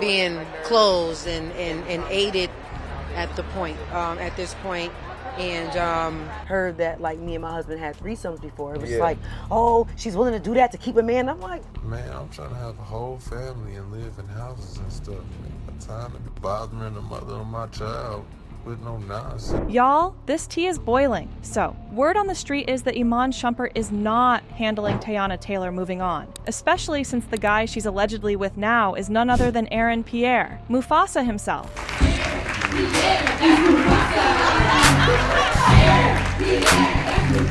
being closed and aided at this point. And heard that like me and my husband had threesomes before. It was like, oh, she's willing to do that to keep a man. I'm like, man, I'm trying to have a whole family and live in houses and stuff. Man, time to be bothering the mother of my child with no nonsense. Y'all, this tea is boiling. So, word on the street is that Iman Shumpert is not handling Teyana Taylor moving on, especially since the guy she's allegedly with now is none other than Aaron Pierre, Mufasa himself.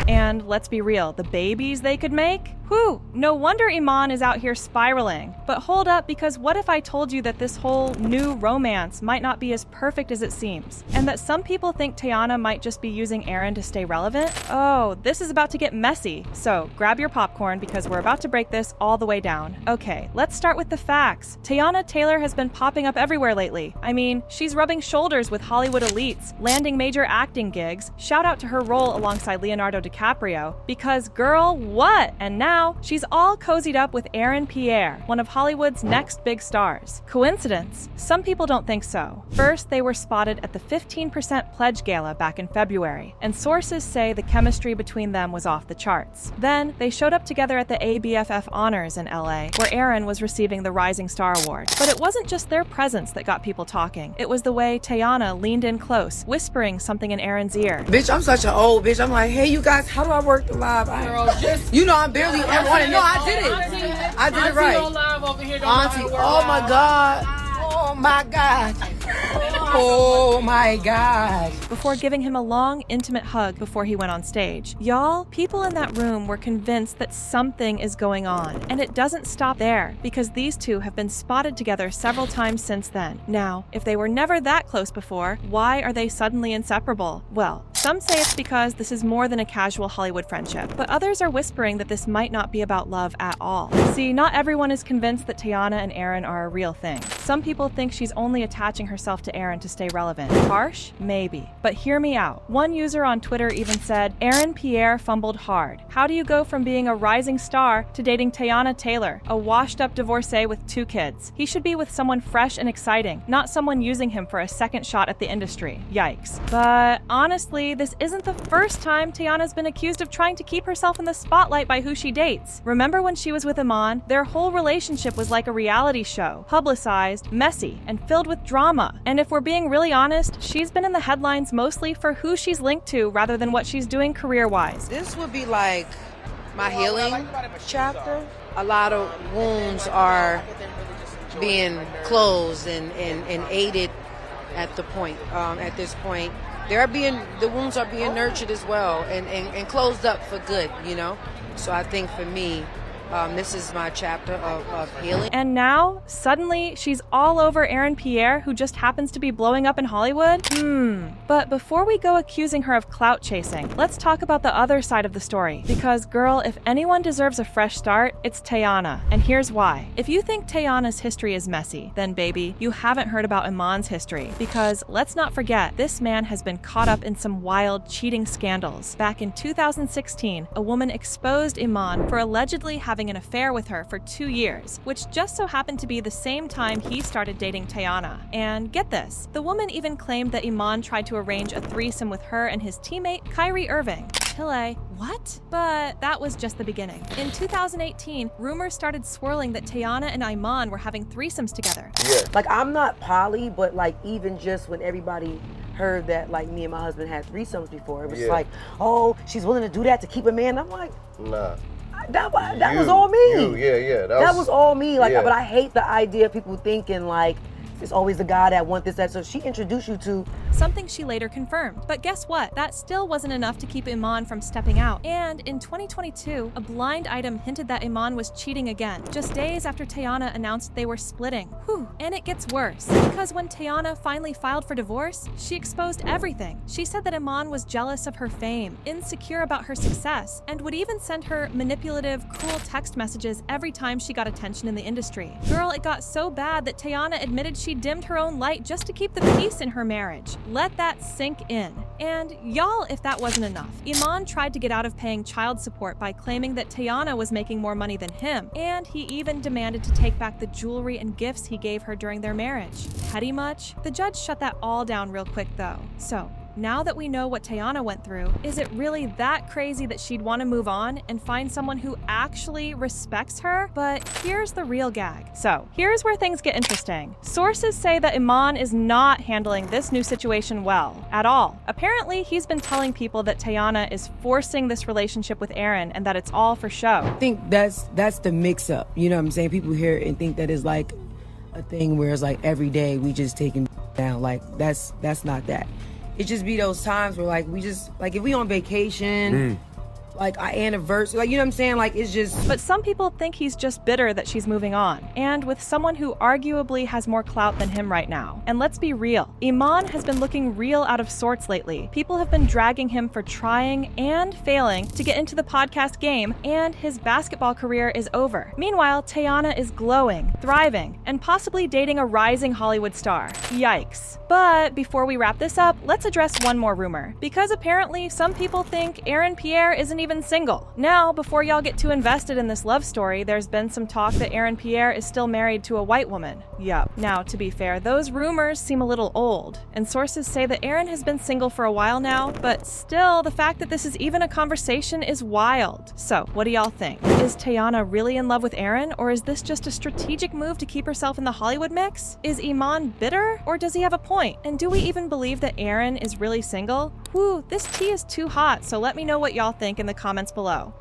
And let's be real, the babies they could make? Whew, no wonder Iman is out here spiraling. But hold up, because what if I told you that this whole new romance might not be as perfect as it seems? And that some people think Teyana might just be using Aaron to stay relevant? Oh, this is about to get messy. So grab your popcorn because we're about to break this all the way down. Okay, let's start with the facts. Teyana Taylor has been popping up everywhere lately. I mean, she's rubbing shoulders with Hollywood elites, landing major acting gigs. Shout out to her role alongside Leonardo DiCaprio. Because girl, what? And now she's all cozied up with Aaron Pierre, one of Hollywood's next big stars. Coincidence? Some people don't think so. First, they were spotted at the 15% Pledge Gala back in February, and sources say the chemistry between them was off the charts. Then, they showed up together at the ABFF Honors in LA, where Aaron was receiving the Rising Star Award. But it wasn't just their presence that got people talking. It was the way Teyana leaned in close, whispering something in Aaron's ear. Bitch, I'm such an old bitch. I'm like, hey, you guys, how do I work the live? You know, I'm barely. I did it. I did it right. Auntie, oh my God. Oh my God. Oh my God. Before giving him a long, intimate hug before he went on stage. Y'all, people in that room were convinced that something is going on. And it doesn't stop there, because these two have been spotted together several times since then. Now, if they were never that close before, why are they suddenly inseparable? Well, some say it's because this is more than a casual Hollywood friendship, but others are whispering that this might not be about love at all. See, not everyone is convinced that Teyana and Aaron are a real thing. Some people think she's only attaching herself to Aaron to stay relevant. Harsh? Maybe. But hear me out. One user on Twitter even said, Aaron Pierre fumbled hard. How do you go from being a rising star to dating Teyana Taylor, a washed-up divorcee with 2 kids? He should be with someone fresh and exciting, not someone using him for a second shot at the industry. Yikes. But honestly, this isn't the first time Teyana's been accused of trying to keep herself in the spotlight by who she dates. Remember when she was with Iman? Their whole relationship was like a reality show, publicized, messy, and filled with drama. And if we're being really honest, she's been in the headlines mostly for who she's linked to rather than what she's doing career-wise. This would be like my healing chapter. A lot of wounds are being closed and aided at this point. The wounds are being nurtured as well and closed up for good, you know? So I think for me, this is my chapter of healing. And now, suddenly, she's all over Aaron Pierre, who just happens to be blowing up in Hollywood? But before we go accusing her of clout chasing, let's talk about the other side of the story. Because, girl, if anyone deserves a fresh start, it's Teyana. And here's why. If you think Teyana's history is messy, then baby, you haven't heard about Iman's history. Because, let's not forget, this man has been caught up in some wild, cheating scandals. Back in 2016, a woman exposed Iman for allegedly having an affair with her for 2 years, which just so happened to be the same time he started dating Teyana. And get this, the woman even claimed that Iman tried to arrange a threesome with her and his teammate, Kyrie Irving. Pillay, what? But that was just the beginning. In 2018, rumors started swirling that Teyana and Iman were having threesomes together. Yeah. Like, I'm not poly, but like even just when everybody heard that like me and my husband had threesomes before, it was like, oh, she's willing to do that to keep a man. I'm like, nah. That was all me. That was all me. Like, but I hate the idea of people thinking like it's always the guy that wants this, that. So she introduced you to something she later confirmed. But guess what? That still wasn't enough to keep Iman from stepping out. And in 2022, a blind item hinted that Iman was cheating again, just days after Teyana announced they were splitting. Whew. And it gets worse, because when Teyana finally filed for divorce, she exposed everything. She said that Iman was jealous of her fame, insecure about her success, and would even send her manipulative, cruel text messages every time she got attention in the industry. Girl, it got so bad that Teyana admitted she dimmed her own light just to keep the peace in her marriage. Let that sink in. And y'all, if that wasn't enough, Iman tried to get out of paying child support by claiming that Teyana was making more money than him, and he even demanded to take back the jewelry and gifts he gave her during their marriage. Petty much? The judge shut that all down real quick though. So, now that we know what Teyana went through, is it really that crazy that she'd want to move on and find someone who actually respects her? But here's the real gag. So, here's where things get interesting. Sources say that Iman is not handling this new situation well at all. Apparently, he's been telling people that Teyana is forcing this relationship with Aaron and that it's all for show. I think that's the mix-up. You know what I'm saying? People hear it and think that it's like a thing where it's like every day we just taking down. Like, that's not that. It just be those times where like we just like if we on vacation, like our anniversary, like you know what I'm saying, like it's just. But some people think he's just bitter that she's moving on, and with someone who arguably has more clout than him right now. And let's be real, Iman has been looking real out of sorts lately. People have been dragging him for trying and failing to get into the podcast game, and his basketball career is over. Meanwhile, Teyana is glowing, thriving, and possibly dating a rising Hollywood star. Yikes. But before we wrap this up, let's address one more rumor, because apparently some people think Aaron Pierre isn't even single. Now, before y'all get too invested in this love story, there's been some talk that Aaron Pierre is still married to a white woman. Yup. Now, to be fair, those rumors seem a little old, and sources say that Aaron has been single for a while now, but still, the fact that this is even a conversation is wild. So, what do y'all think? Is Teyana really in love with Aaron, or is this just a strategic move to keep herself in the Hollywood mix? Is Iman bitter, or does he have a point? And do we even believe that Aaron is really single? Whew, this tea is too hot, so let me know what y'all think in the comments below.